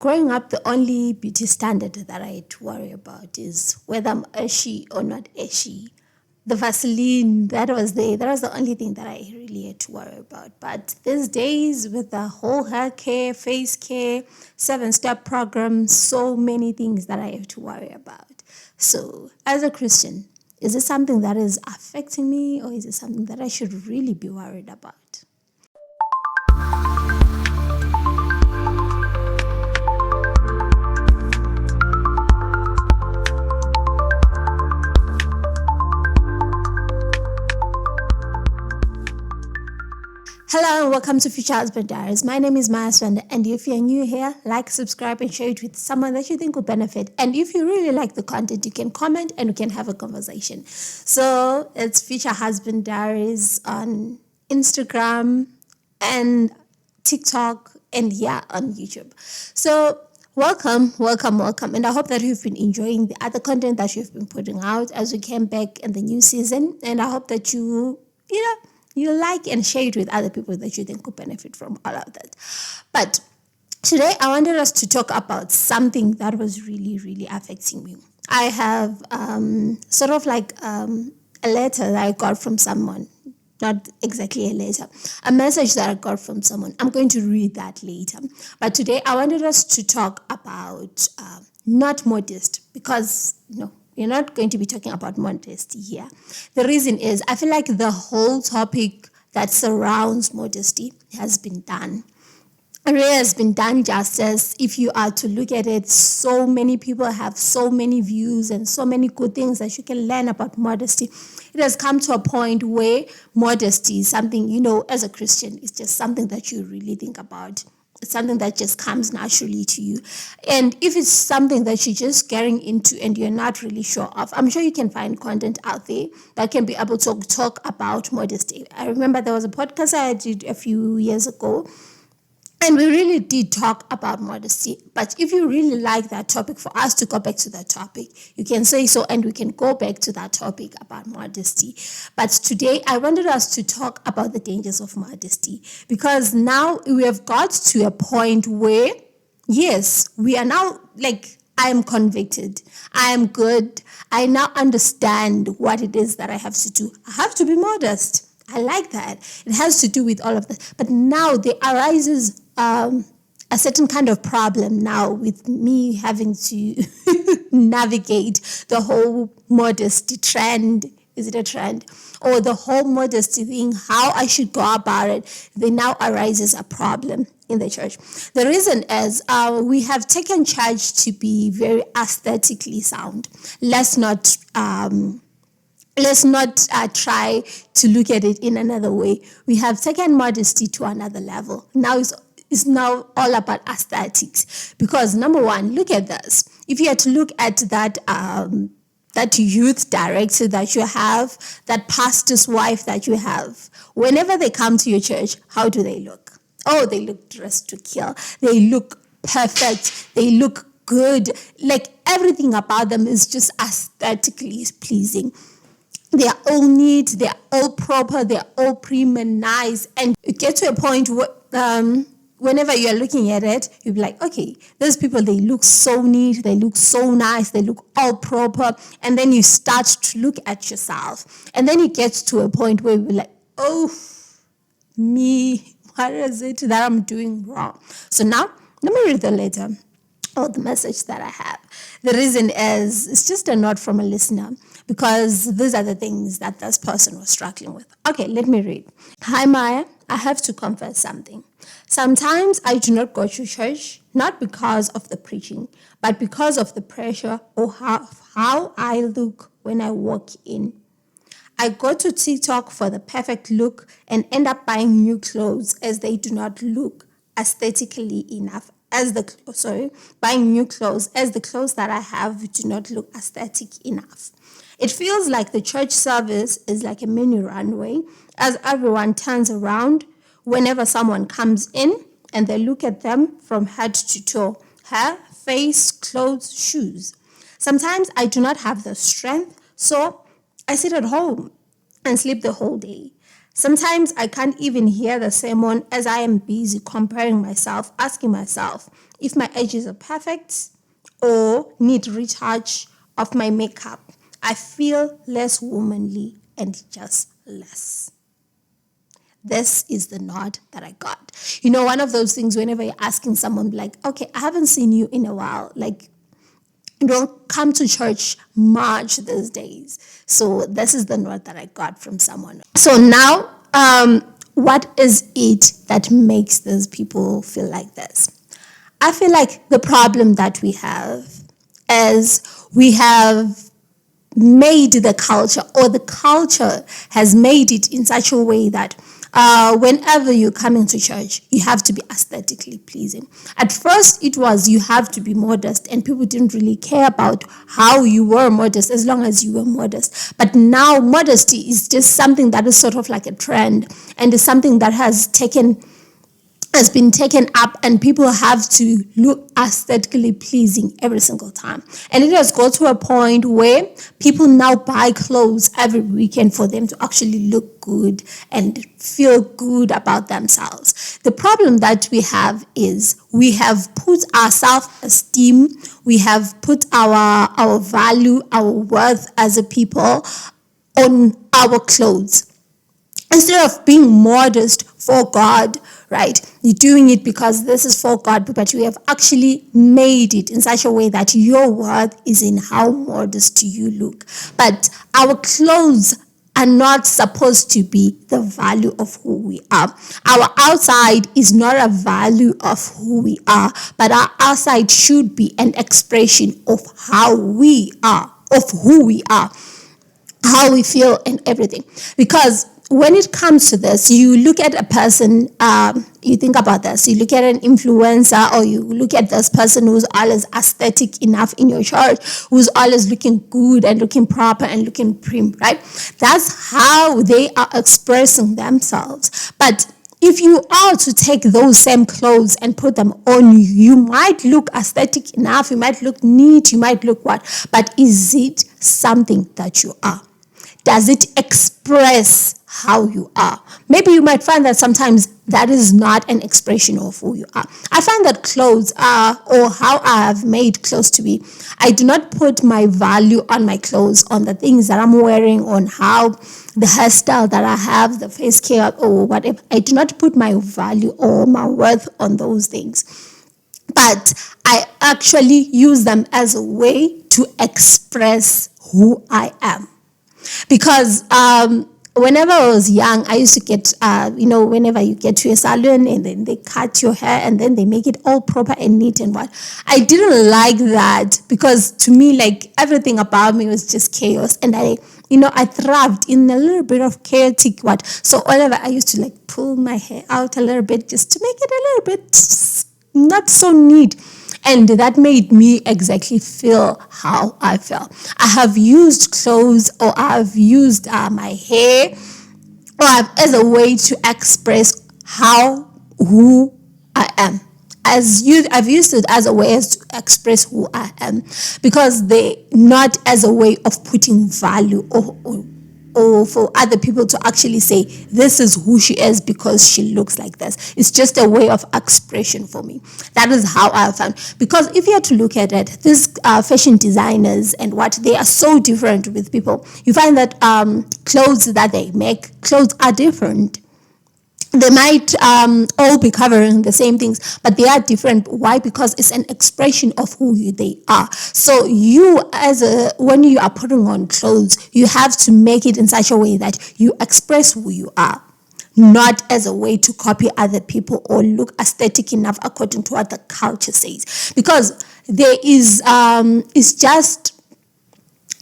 Growing up, the only beauty standard that I had to worry about is whether I'm ashy or not ashy. The Vaseline that was there, that was the only thing that I really had to worry about. But these days, with the whole hair care, face care, 7-step program, so many things that I have to worry about. So, as a Christian, is it something that is affecting me, or is it something that I should really be worried about? Hello and welcome to Future Husband Diaries. My name is Maya Swanda, and if you're new here, like, subscribe, and share it with someone that you think will benefit. And if you really like the content, you can comment and we can have a conversation. So it's Future Husband Diaries on Instagram and TikTok and on YouTube. So welcome. And I hope that you've been enjoying the other content that you've been putting out as we came back in the new season. And I hope that you like and share it with other people that you think could benefit from all of that. But today I wanted us to talk about something that was really, really affecting me. I have a letter that I got from someone. Not exactly a letter, a message that I got from someone. I'm going to read that later. But today I wanted us to talk about not modest, because we're not going to be talking about modesty here. The reason is I feel like the whole topic that surrounds modesty has been done. It really has been done justice. If you are to look at it, so many people have so many views and so many good things that you can learn about modesty. It has come to a point where modesty is something, as a Christian, it's just something that you really think about. It's something that just comes naturally to you. And if it's something that you're just getting into and you're not really sure of, I'm sure you can find content out there that can be able to talk about modesty. I remember there was a podcast I did a few years ago, and we really did talk about modesty. But if you really like that topic, for us to go back to that topic, you can say so, and we can go back to that topic about modesty. But today, I wanted us to talk about the dangers of modesty, because now we have got to a point where, yes, we are now I am convicted. I am good. I now understand what it is that I have to do. I have to be modest. I like that. It has to do with all of that. But now there arises a certain kind of problem now with me having to navigate the whole modesty trend. Is it a trend? Or the whole modesty thing, how I should go about it. There now arises a problem in the church. The reason is we have taken church to be very aesthetically sound. Let's not try to look at it in another way. We have taken modesty to another level. Now it's now all about aesthetics. Because number one, look at this. If you had to look at that youth director that you have, that pastor's wife that you have, whenever they come to your church, how do they look? Oh, they look dressed to kill. They look perfect. They look good. Like everything about them is just aesthetically pleasing. They are all neat, they are all proper, they are all prim and nice. And you get to a point where whenever you're looking at it, you'll be like, okay, those people, they look so neat, they look so nice, they look all proper. And then you start to look at yourself. And then it gets to a point where you're like, oh, me, what is it that I'm doing wrong? So now, let me read the letter or the message that I have. The reason is, it's just a note from a listener, because these are the things that this person was struggling with. Okay, let me read. Hi, Maya. I have to confess something. Sometimes I do not go to church, not because of the preaching, but because of the pressure or how I look when I walk in. I go to TikTok for the perfect look and end up buying new clothes as they do not look aesthetically enough. Buying new clothes as the clothes that I have do not look aesthetic enough. It feels like the church service is like a mini runway, as everyone turns around whenever someone comes in and they look at them from head to toe, hair, face, clothes, shoes. Sometimes I do not have the strength, so I sit at home and sleep the whole day. Sometimes I can't even hear the sermon as I am busy comparing myself, asking myself if my edges are perfect or need retouch of my makeup. I feel less womanly and just less. This is the nod that I got. One of those things whenever you're asking someone, like, okay, I haven't seen you in a while. Like, you don't come to church much these days. So this is the nod that I got from someone. So now, what is it that makes these people feel like this? I feel like the problem that we have is we have made the culture, or the culture has made it in such a way that whenever you come into church, you have to be aesthetically pleasing. At first, it was you have to be modest, and people didn't really care about how you were modest as long as you were modest. But now, modesty is just something that is sort of like a trend, and is something that has been taken up, and people have to look aesthetically pleasing every single time. And it has got to a point where people now buy clothes every weekend for them to actually look good and feel good about themselves. The problem that we have is we have put our self-esteem, we have put our value, our worth as a people on our clothes. Instead of being modest for God, right? You're doing it because this is for God, but you have actually made it in such a way that your worth is in how modest you look. But our clothes are not supposed to be the value of who we are. Our outside is not a value of who we are, but our outside should be an expression of how we are, of who we are, how we feel and everything. Because when it comes to this, you look at a person, you think about this, you look at an influencer, or you look at this person who's always aesthetic enough in your church, who's always looking good and looking proper and looking prim, right? That's how they are expressing themselves. But if you are to take those same clothes and put them on you, you might look aesthetic enough, you might look neat, you might look what, but is it something that you are? Does it express how you are? Maybe you might find that sometimes that is not an expression of who you are. I find that clothes are, or how I have made clothes to be, I do not put my value on my clothes, on the things that I'm wearing, on how the hairstyle that I have, the face care or whatever. I do not put my value or my worth on those things. But I actually use them as a way to express who I am. Because whenever I was young, I used to get, whenever you get to a salon and then they cut your hair and then they make it all proper and neat and what. I didn't like that, because to me, like, everything about me was just chaos. And I thrived in a little bit of chaotic what. So whenever I used to like pull my hair out a little bit just to make it a little bit not so neat. And that made me exactly feel how I felt. I have used clothes, or I've used my hair, or as a way to express who I am. I've used it as a way to express who I am, because they not as a way of putting value or for other people to actually say this is who she is because she looks like this. It's just a way of expression for me. That is how I found. Because if you had to look at it, these fashion designers and what, they are so different with people. You find that clothes that they make, clothes are different. They might all be covering the same things, but they are different. Why? Because it's an expression of who they are. So when you are putting on clothes, you have to make it in such a way that you express who you are, not as a way to copy other people or look aesthetic enough according to what the culture says. Because there is, it's just,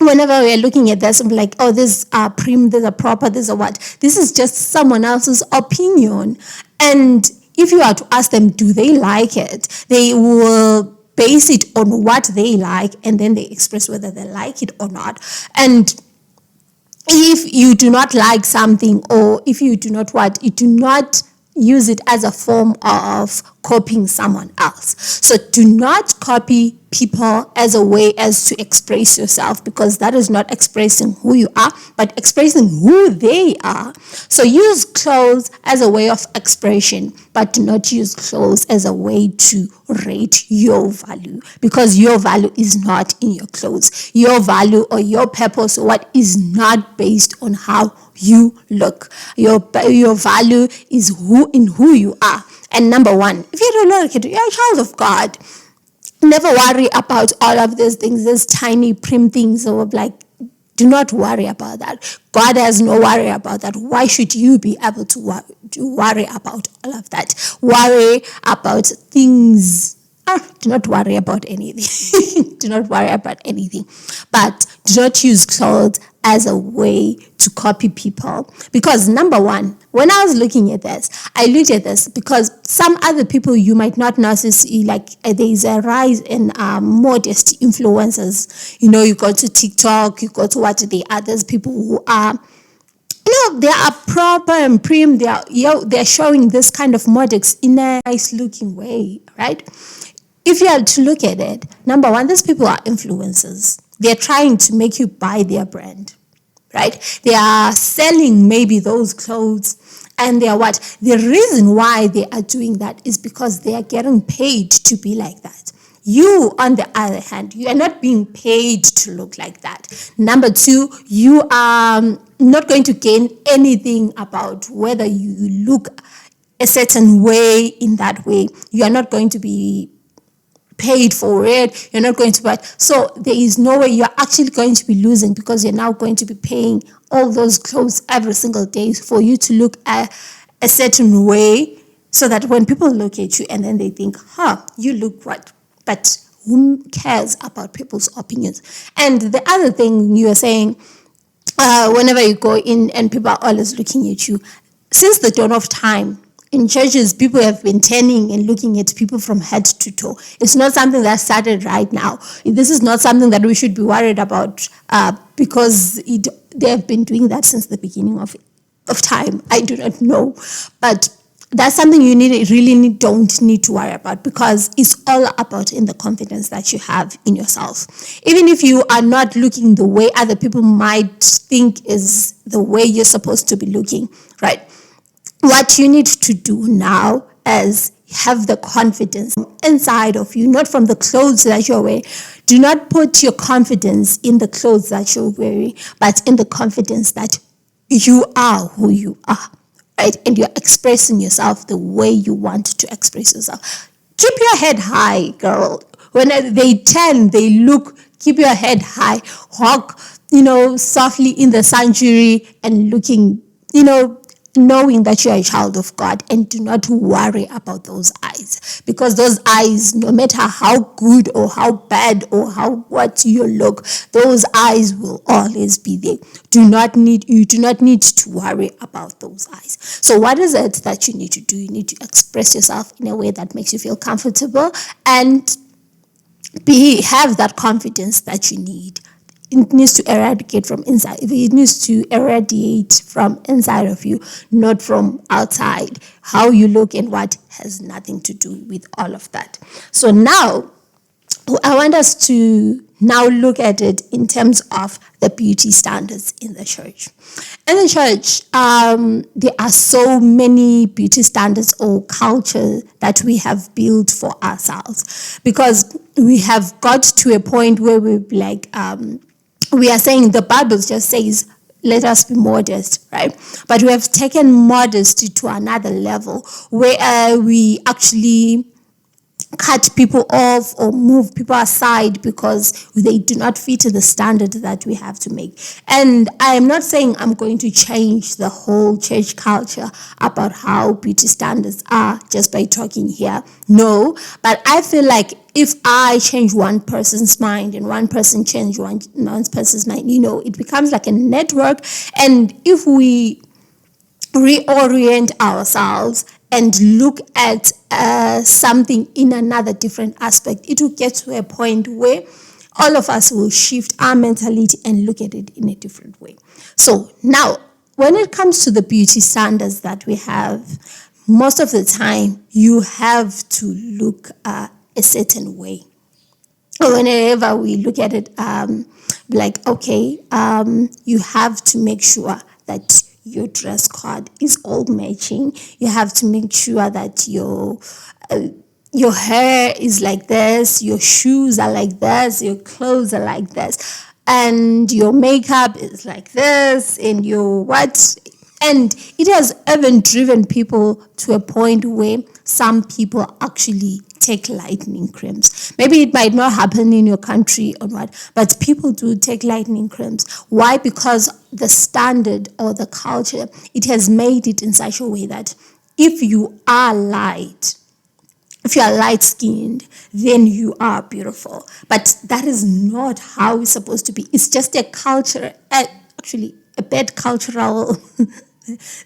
whenever we are looking at this, I'm like, oh, this are prim, this are proper, this are what. This is just someone else's opinion. And if you are to ask them, do they like it? They will base it on what they like, and then they express whether they like it or not. And if you do not like something, or if you do not use it as a form of copying someone else. So do not copy people as a way as to express yourself, because that is not expressing who you are, but expressing who they are. So use clothes as a way of expression, but do not use clothes as a way to rate your value, because your value is not in your clothes. Your value or your purpose or what is not based on how you look. Your value is who you are. And number one, if you don't look at it, you're a child of God. Never worry about all of these things, these tiny prim things, or like, do not worry about that. God has no worry about that. Why should you be able to worry about all of that? Worry about things. Do not worry about anything. Do not worry about anything. But do not use clothes as a way to copy people. Because number one, when I was looking at this, I looked at this because some other people you might not notice, like there is a rise in modesty influencers. You go to TikTok, you go to what the others people who are, they are proper and prim. They're showing this kind of modesty in a nice looking way, right? If you are to look at it, number one, these people are influencers. They're trying to make you buy their brand, right? They are selling maybe those clothes, and they are what? The reason why they are doing that is because they are getting paid to be like that. You, on the other hand, you are not being paid to look like that. Number two, you are not going to gain anything about whether you look a certain way in that way. You are not going to be paid for it. You're not going to buy. So there is no way you're actually going to be losing, because you're now going to be paying all those clothes every single day for you to look at a certain way, so that when people look at you and then they think, you look what? But who cares about people's opinions? And the other thing you are saying, whenever you go in and people are always looking at you, since the dawn of time, in churches, people have been turning and looking at people from head to toe. It's not something that started right now. This is not something that we should be worried about, because they have been doing that since the beginning of time. I do not know. But that's something you don't need to worry about, because it's all about in the confidence that you have in yourself. Even if you are not looking the way other people might think is the way you're supposed to be looking, right? What you need to do now is have the confidence inside of you, not from the clothes that you're wearing. Do not put your confidence in the clothes that you're wearing, but in the confidence that you are who you are, right? And you're expressing yourself the way you want to express yourself. Keep your head high, girl. When they look, keep your head high. Walk, softly in the sanctuary and looking, knowing that you are a child of God, and do not worry about those eyes, because those eyes, no matter how good or how bad or how what you look, those eyes will always be there. You do not need to worry about those eyes. So what is it that you need to do? You need to express yourself in a way that makes you feel comfortable and have that confidence that you need. It needs to eradicate from inside. It needs to irradiate from inside of you, not from outside. How you look and what has nothing to do with all of that. So now, I want us to now look at it in terms of the beauty standards in the church. In the church, there are so many beauty standards or culture that we have built for ourselves, because we have got to a point where we're like, we are saying the Bible just says, let us be modest, right? But we have taken modesty to another level where we actually cut people off or move people aside because they do not fit the standard that we have to make. And I am not saying I'm going to change the whole church culture about how beauty standards are just by talking here. No, but I feel like if I change one person's mind and one person change one person's mind, it becomes like a network. And if we reorient ourselves and look at something in another different aspect, it will get to a point where all of us will shift our mentality and look at it in a different way. So now, when it comes to the beauty standards that we have, most of the time you have to look a certain way. Or whenever we look at it, like, okay, you have to make sure that your dress code is all matching. You have to make sure that your hair is like this, your shoes are like this, your clothes are like this, and your makeup is like this, and your what. And it has even driven people to a point where some people actually take lightning cramps. Maybe it might not happen in your country or what, but people do take lightning cramps. Why? Because the standard or the culture, it has made it in such a way that if you are light, if you are light-skinned, then you are beautiful. But that is not how it's supposed to be. It's just a culture, actually a bad cultural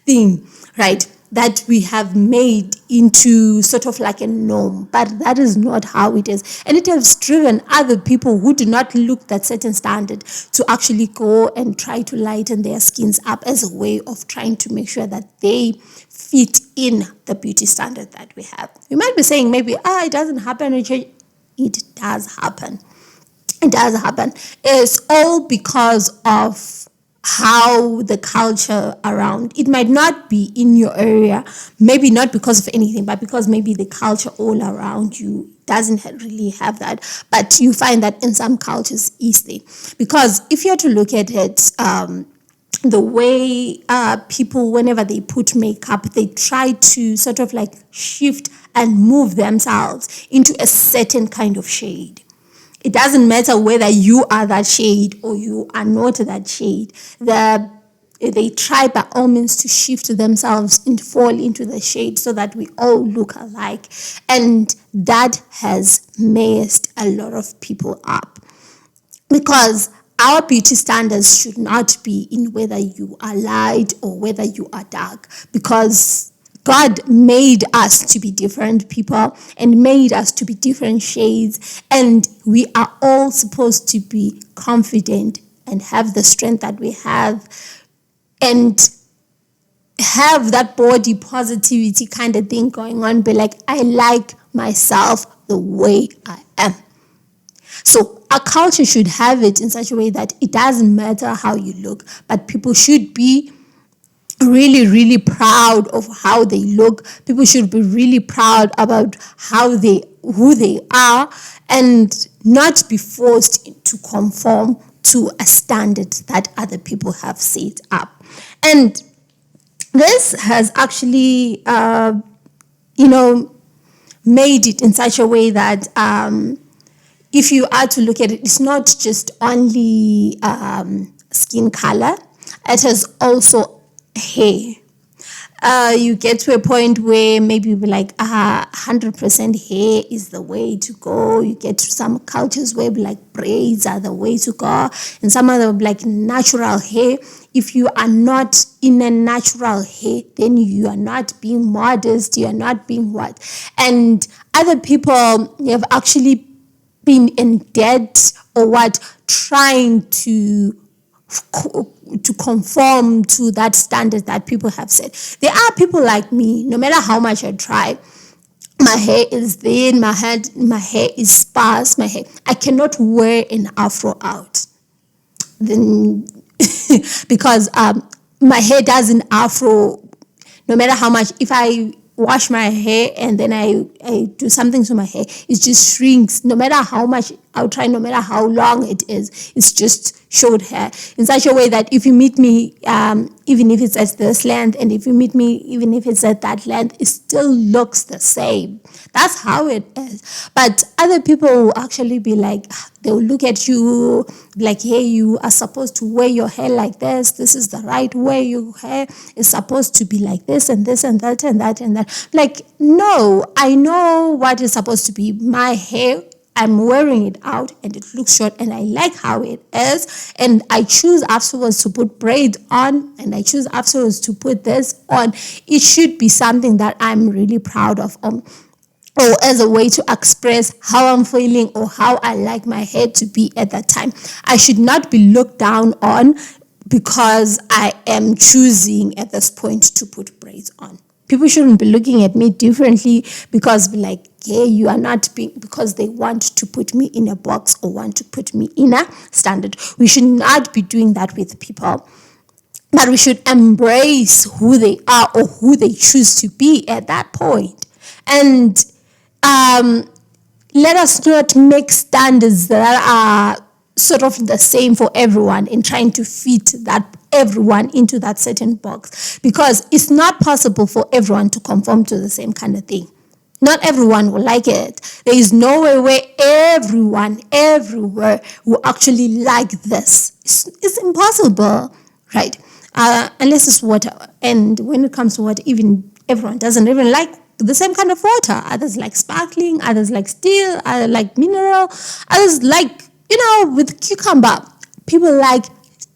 thing, right? That we have made into sort of like a norm, but that is not how it is. And it has driven other people who do not look that certain standard to actually go and try to lighten their skins up as a way of trying to make sure that they fit in the beauty standard that we have. You might be saying maybe, it doesn't happen. It does happen. It does happen. It's all because of how the culture around it might not be in your area, maybe not because of anything, but because maybe the culture all around you doesn't really have that. But you find that in some cultures easily, because if you're to look at it, the way people, whenever they put makeup, they try to sort of like shift and move themselves into a certain kind of shade. It doesn't matter whether you are that shade or you are not that shade. They try by all means to shift themselves and fall into the shade so that we all look alike. And that has messed a lot of people up. Because our beauty standards should not be in whether you are light or whether you are dark. Because God made us to be different people and made us to be different shades, and we are all supposed to be confident and have the strength that we have and have that body positivity kind of thing going on. Be like, I like myself the way I am. So our culture should have it in such a way that it doesn't matter how you look, but people should be really, really proud of how they look. People should be really proud about who they are, and not be forced to conform to a standard that other people have set up. And this has actually, made it in such a way that if you are to look at it, it's not just only skin color. It has also hair. You get to a point where maybe you'll be like, 100% hair is the way to go. You get to some cultures where like braids are the way to go, and some other like natural hair. If you are not in a natural hair, then you are not being modest. You are not being what, and other people have actually been in debt or what, trying to conform to that standard that people have set. There are people like me, no matter how much I try, my hair is thin, my hair is sparse, I cannot wear an afro out. Then because my hair doesn't afro, no matter how much, if I wash my hair and then I do something to my hair, it just shrinks. No matter how much I'll try, no matter how long it is, it's just short hair. In such a way that if you meet me, even if it's at this length, and if you meet me, even if it's at that length, it still looks the same. That's how it is. But other people will actually be like, they'll look at you like, hey, you are supposed to wear your hair like this. This is the right way. Your hair is supposed to be like this and this and that and that and that. Like, no, I know what is supposed to be. My hair, I'm wearing it out and it looks short and I like how it is, and I choose afterwards to put braids on, and I choose afterwards to put this on. It should be something that I'm really proud of, or as a way to express how I'm feeling or how I like my hair to be at that time. I should not be looked down on because I am choosing at this point to put braids on. People shouldn't be looking at me differently because like, yeah, you are not being, because they want to put me in a box or want to put me in a standard. We should not be doing that with people, but we should embrace who they are or who they choose to be at that point. And let us not make standards that are sort of the same for everyone in trying to fit that everyone into that certain box, because it's not possible for everyone to conform to the same kind of thing. Not everyone will like it. There is no way where everyone everywhere will actually like this. It's impossible, right? Unless it's water. And when it comes to water, even everyone doesn't even like the same kind of water. Others like sparkling, others like still, others like mineral, others like, with cucumber. People like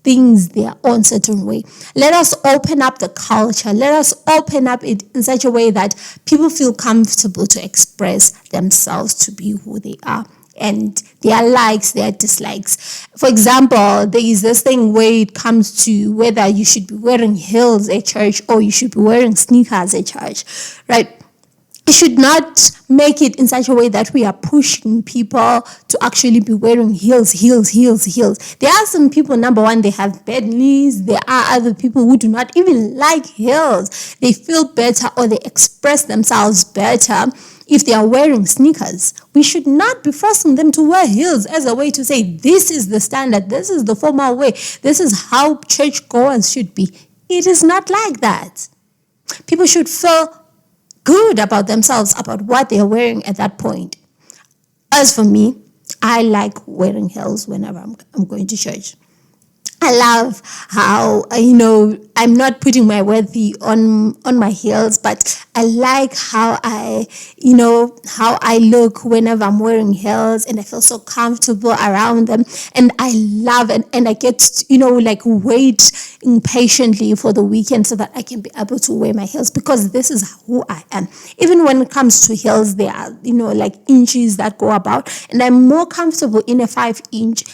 things their own certain way. Let us open up the culture. Let us open up it in such a way that people feel comfortable to express themselves, to be who they are, and their likes, their dislikes. For example, there is this thing where it comes to whether you should be wearing heels at church or you should be wearing sneakers at church, right? We should not make it in such a way that we are pushing people to actually be wearing heels. There are some people, number one, they have bad knees. There are other people who do not even like heels. They feel better or they express themselves better if they are wearing sneakers. We should not be forcing them to wear heels as a way to say, this is the standard, this is the formal way, this is how churchgoers should be. It is not like that. People should feel good about themselves, about what they are wearing at that point. As for me, I like wearing heels whenever I'm going to church. I love how, I'm not putting my worthy on my heels, but I like how how I look whenever I'm wearing heels, and I feel so comfortable around them. And I love it, and I get to, wait impatiently for the weekend so that I can be able to wear my heels, because this is who I am. Even when it comes to heels, there are, inches that go about, and I'm more comfortable in a 5-inch.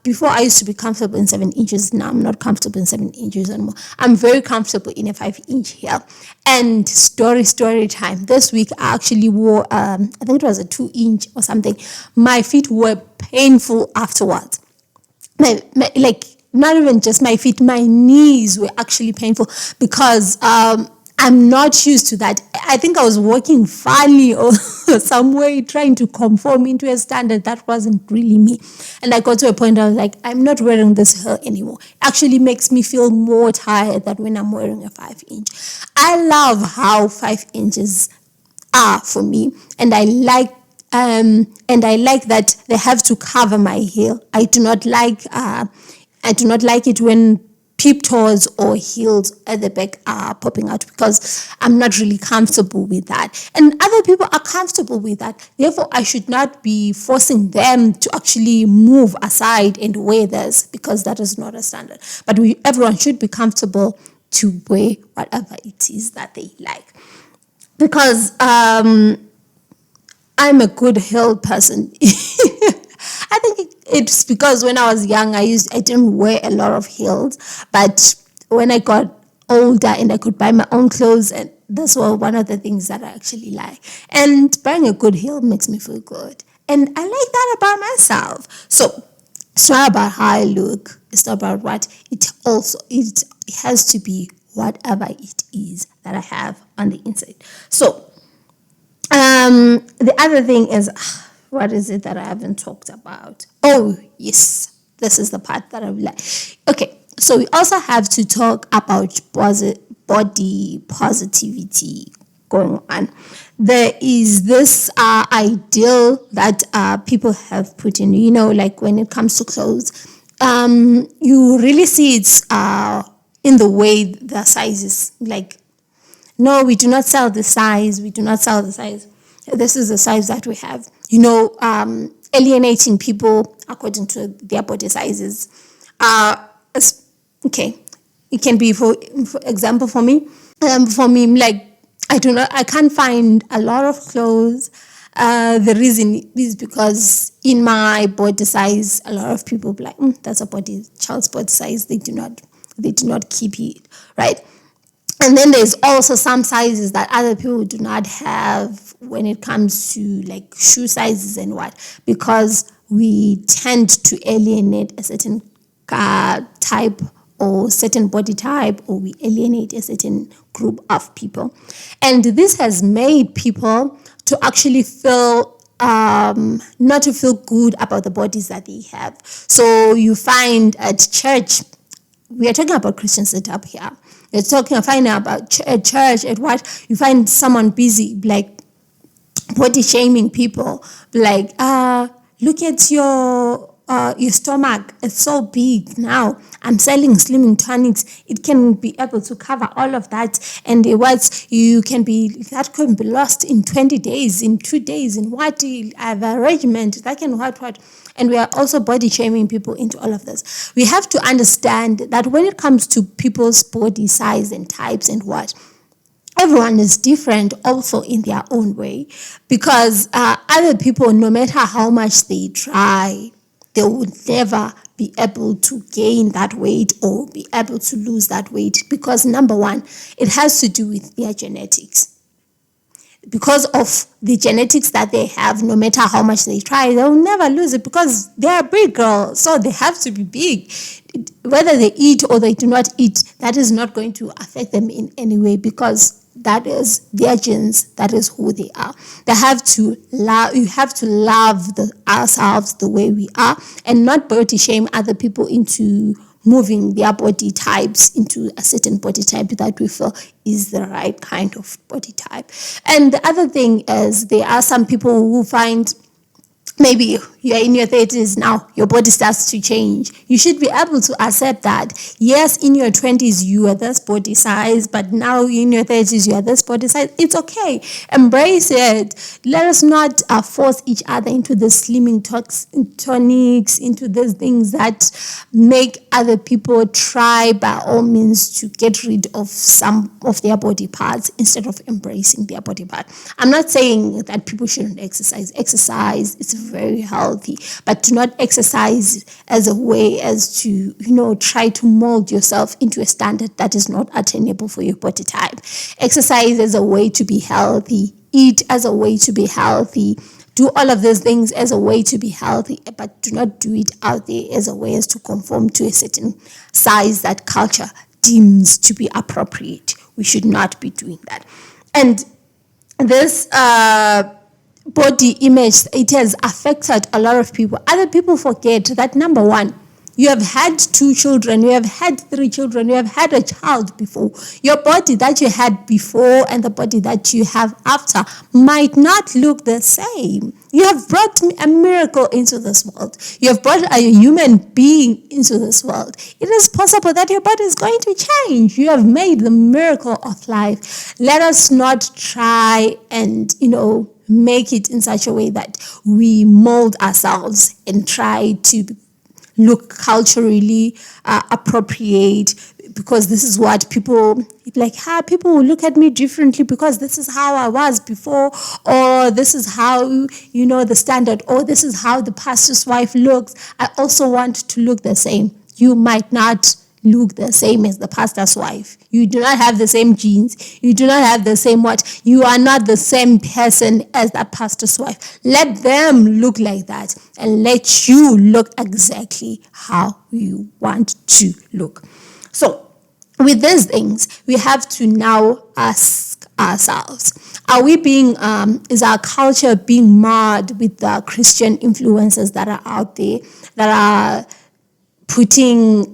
Before I used to be comfortable in 7 inches. Now I'm not comfortable in 7 inches anymore. I'm very comfortable in a 5-inch heel. And story time. This week I actually wore, I think it was a 2-inch or something. My feet were painful afterwards. Not even just my feet, my knees were actually painful because I'm not used to that. I think I was walking funny or some way trying to conform into a standard that wasn't really me. And I got to a point I was like, I'm not wearing this heel anymore. It actually makes me feel more tired than when I'm wearing a 5-inch. I love how 5 inches are for me, and I like that they have to cover my heel. I do not like it when peep toes or heels at the back are popping out, because I'm not really comfortable with that. And other people are comfortable with that. Therefore, I should not be forcing them to actually move aside and wear this, because that is not a standard. But everyone should be comfortable to wear whatever it is that they like. Because I'm a good heel person. I think it's because when I was young, I didn't wear a lot of heels. But when I got older and I could buy my own clothes, and that's one of the things that I actually like. And buying a good heel makes me feel good. And I like that about myself. So it's not about how I look. It's not about what it has to be whatever it is that I have on the inside. So the other thing is, what is it that I haven't talked about? Oh, yes. This is the part that I would like. Okay. So we also have to talk about body positivity going on. There is this ideal that people have put in, when it comes to clothes. You really see it in the way the sizes, no, we do not sell the size. We do not sell the size. This is the size that we have. Alienating people according to their body sizes. Okay. It can be, for example, for me, I can't find a lot of clothes. The reason is because in my body size, a lot of people be like, that's a child's body size. They do not keep it, right? And then there's also some sizes that other people do not have when it comes to like shoe sizes and what, because we tend to alienate a certain type or certain body type, or we alienate a certain group of people. And this has made people to actually feel not to feel good about the bodies that they have. So you find at church, we are talking about Christian setup here. You're finding about a church at what you find someone busy like body shaming people, like look at your stomach, it's so big now. I'm selling slimming tonics. It can be able to cover all of that, and what you can be that can be lost in 20 days, in 2 days, in what I have a regiment that can what. And we are also body shaming people into all of this. We have to understand that when it comes to people's body size and types and what, everyone is different also in their own way, because other people, no matter how much they try, they would never be able to gain that weight or be able to lose that weight, because number one, it has to do with their genetics. Because of the genetics that they have, no matter how much they try, they'll never lose it because they're a big girl, so they have to be big. Whether they eat or they do not eat, that is not going to affect them in any way, because that is their genes, that is who they are. They have to love, you have to love ourselves the way we are, and not body shame other people into moving their body types into a certain body type that we feel is the right kind of body type. And the other thing is, there are some people who find, maybe you're in your 30s now, your body starts to change. You should be able to accept that. Yes, in your 20s, you are this body size, but now in your 30s, you are this body size. It's okay. Embrace it. Let us not force each other into the slimming tonics, into these things that make other people try by all means to get rid of some of their body parts instead of embracing their body part. I'm not saying that people shouldn't exercise. Exercise is very healthy, but do not exercise as a way as to, try to mold yourself into a standard that is not attainable for your body type. Exercise as a way to be healthy, eat as a way to be healthy, do all of those things as a way to be healthy, but do not do it out there as a way as to conform to a certain size that culture deems to be appropriate. We should not be doing that. And this body image, it has affected a lot of people. Other people forget that, number one, you have had 2 children, you have had 3 children, you have had a child before. Your body that you had before and the body that you have after might not look the same. You have brought a miracle into this world. You have brought a human being into this world. It is possible that your body is going to change. You have made the miracle of life. Let us not try and, make it in such a way that we mold ourselves and try to look culturally appropriate, because this is what people like. People will look at me differently because this is how I was before, or this is how the standard, or this is how the pastor's wife looks. I also want to look the same. You might not look the same as the pastor's wife. You do not have the same genes. You do not have the same what. You are not the same person as that pastor's wife. Let them look like that, and let you look exactly how you want to look. So with these things, we have to now ask ourselves, are we being, is our culture being marred with the Christian influences that are out there, that are putting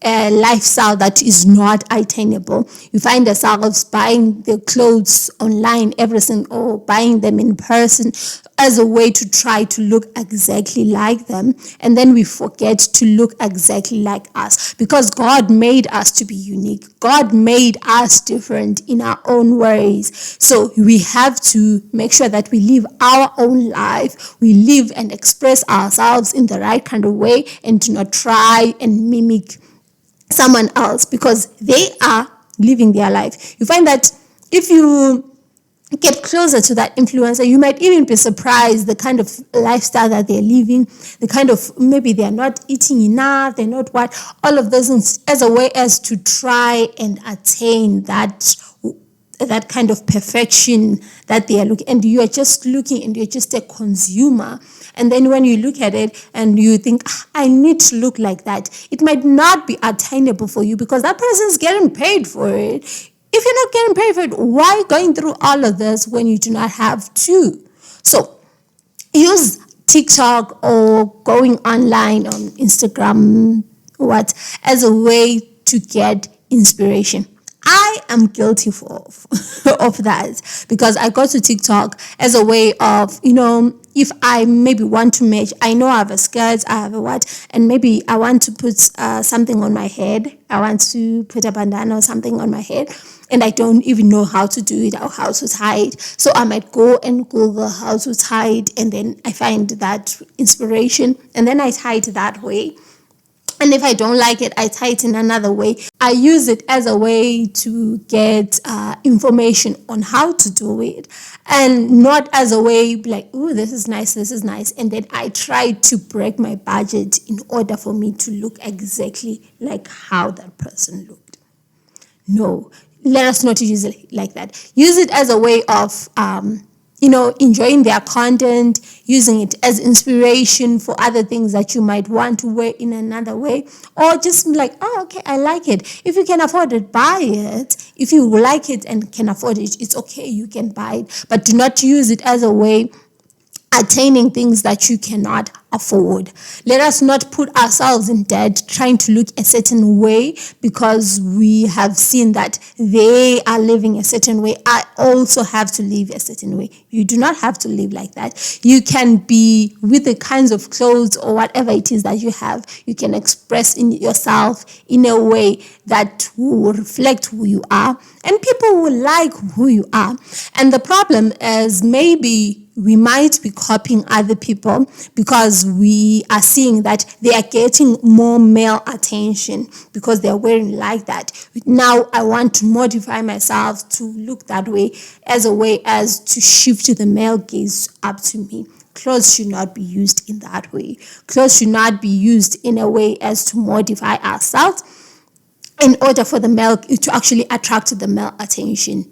a lifestyle that is not attainable? You find yourselves buying the clothes online, everything, or buying them in person as a way to try to look exactly like them. And then we forget to look exactly like us, because God made us to be unique. God made us different in our own ways. So we have to make sure that we live our own life. We live and express ourselves in the right kind of way, and do not try and mimic someone else because they are living their life. You find that if you get closer to that influencer. You might even be surprised the kind of lifestyle that they're living, the kind of, maybe they're not eating enough, they're not what, all of those things, as a way as to try and attain that kind of perfection that they are looking. And you are just looking, and you're just a consumer. And then when you look at it and you think, I need to look like that, it might not be attainable for you because that person's getting paid for it. If you're not getting paid for it, why going through all of this when you do not have to? So use TikTok or going online on Instagram, as a way to get inspiration. I am guilty of that, because I go to TikTok as a way of, if I maybe want to match, I know I have a skirt, I have a and maybe I want to put something on my head. I want to put a bandana or something on my head, and I don't even know how to do it or how to tie it. So I might go and Google how to tie it, and then I find that inspiration, and then I tie it that way. And if I don't like it, I tie it in another way. I use it as a way to get information on how to do it, and not as a way like, oh, this is nice. And then I try to break my budget in order for me to look exactly like how that person looked. No, let us not use it like that. Use it as a way of enjoying their content, using it as inspiration for other things that you might want to wear in another way, or just like, oh, okay, I like it. If you can afford it, buy it. If you like it and can afford it, it's okay, you can buy it. But do not use it as a way attaining things that you cannot afford. Let us not put ourselves in debt trying to look a certain way because we have seen that they are living a certain way. I also have to live a certain way. You do not have to live like that. You can be with the kinds of clothes or whatever it is that you have. You can express in yourself in a way that will reflect who you are, and people will like who you are. And the problem is, maybe we might be copying other people because we are seeing that they are getting more male attention because they're wearing like that. Now I want to modify myself to look that way, as a way as to shift the male gaze up to me. Clothes should not be used in that way. Clothes should not be used in a way as to modify ourselves in order for the male to actually attract the male attention.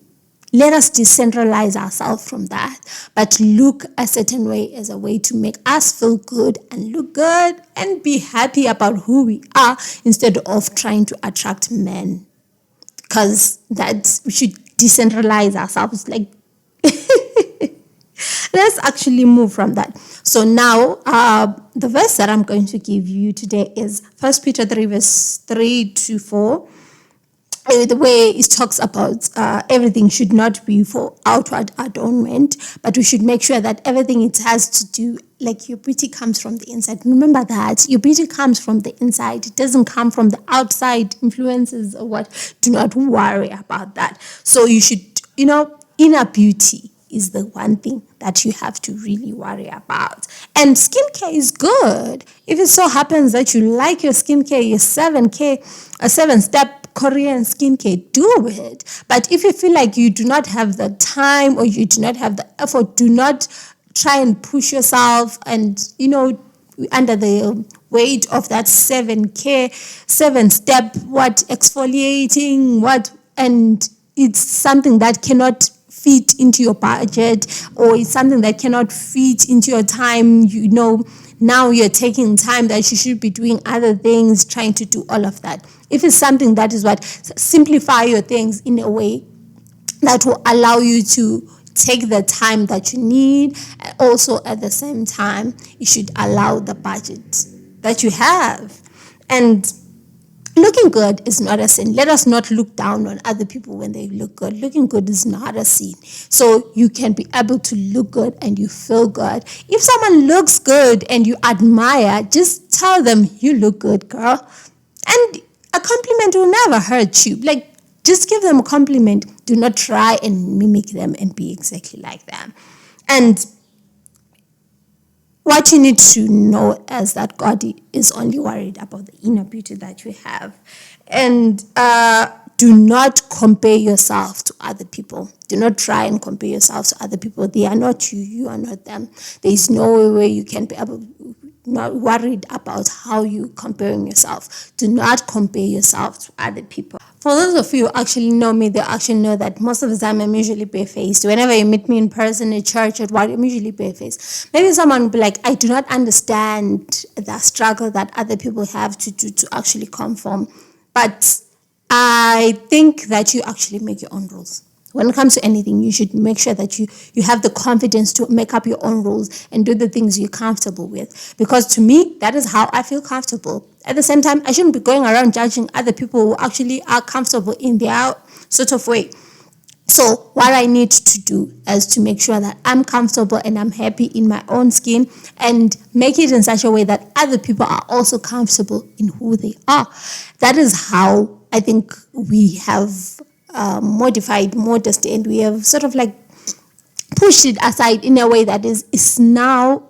Let us decentralize ourselves from that, but look a certain way as a way to make us feel good and look good and be happy about who we are, instead of trying to attract men. Because we should decentralize ourselves. Like, let's actually move from that. So now, the verse that I'm going to give you today is 1 Peter 3, verse 3 to 4. The way it talks about everything should not be for outward adornment, but we should make sure that everything it has to do, like, your beauty comes from the inside. Remember that your beauty comes from the inside. It doesn't come from the outside influences or what. Do not worry about that. So you should, inner beauty is the one thing that you have to really worry about. And skincare is good. If it so happens that you like your skincare, your 7-step Korean skincare, do it. But if you feel like you do not have the time or you do not have the effort, do not try and push yourself and, under the weight of that 7-step, exfoliating, and it's something that cannot fit into your budget, or it's something that cannot fit into your time, now you're taking time that you should be doing other things, trying to do all of that. If it's something that is simplify your things in a way that will allow you to take the time that you need, and also at the same time, you should allow the budget that you have. And looking good is not a sin. Let us not look down on other people when they look good. Looking good is not a sin. So you can be able to look good and you feel good. If someone looks good and you admire, just tell them, you look good, girl. And a compliment will never hurt you. Like, just give them a compliment. Do not try and mimic them and be exactly like them. And what you need to know is that God is only worried about the inner beauty that you have. And do not compare yourself to other people. Do not try and compare yourself to other people. They are not you. You are not them. There is no way you can be not worried about how you comparing yourself. Do not compare yourself to other people. For those of you who actually know me, they actually know that most of the time I'm usually barefaced. Whenever you meet me in person, at church, at what, I'm usually barefaced. Maybe someone will be like, I do not understand the struggle that other people have to actually conform. But I think that you actually make your own rules. When it comes to anything, you should make sure that you have the confidence to make up your own rules and do the things you're comfortable with. Because to me, that is how I feel comfortable. At the same time, I shouldn't be going around judging other people who actually are comfortable in their sort of way. So what I need to do is to make sure that I'm comfortable and I'm happy in my own skin, and make it in such a way that other people are also comfortable in who they are. That is how I think we have modified modesty, and we have sort of like pushed it aside in a way that is now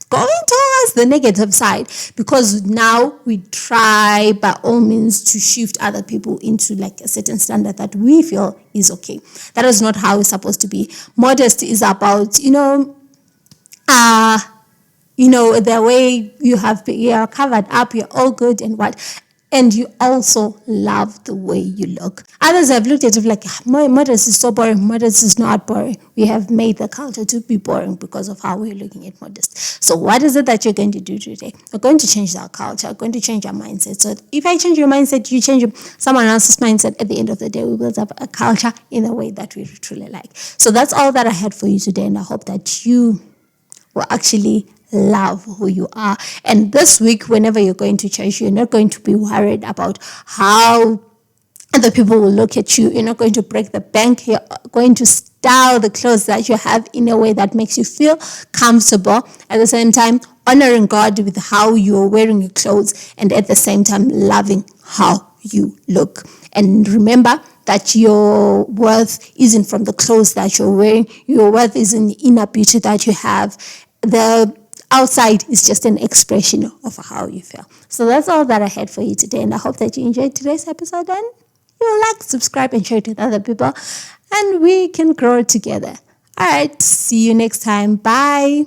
going towards the negative side, because now we try by all means to shift other people into like a certain standard that we feel is okay. That is not how it's supposed to be. Modesty is about, the way you're covered up, you're all good and what. And you also love the way you look. Others have looked at it like, modesty is so boring. Modesty is not boring. We have made the culture to be boring because of how we're looking at modesty. So what is it that you're going to do today? We're going to change our culture. We're going to change our mindset. So if I change your mindset, you change someone else's mindset. At the end of the day, we build up a culture in a way that we truly like. So that's all that I had for you today. And I hope that you will actually love who you are. And this week, whenever you're going to church, you're not going to be worried about how other people will look at you. You're not going to break the bank. You're going to style the clothes that you have in a way that makes you feel comfortable. At the same time, honoring God with how you're wearing your clothes, and at the same time, loving how you look. And remember that your worth isn't from the clothes that you're wearing. Your worth is in the inner beauty that you have. The outside is just an expression of how you feel. So that's all that I had for you today, and I hope that you enjoyed today's episode, and you'll like, subscribe, and share it with other people, and we can grow together. All right, see you next time. Bye.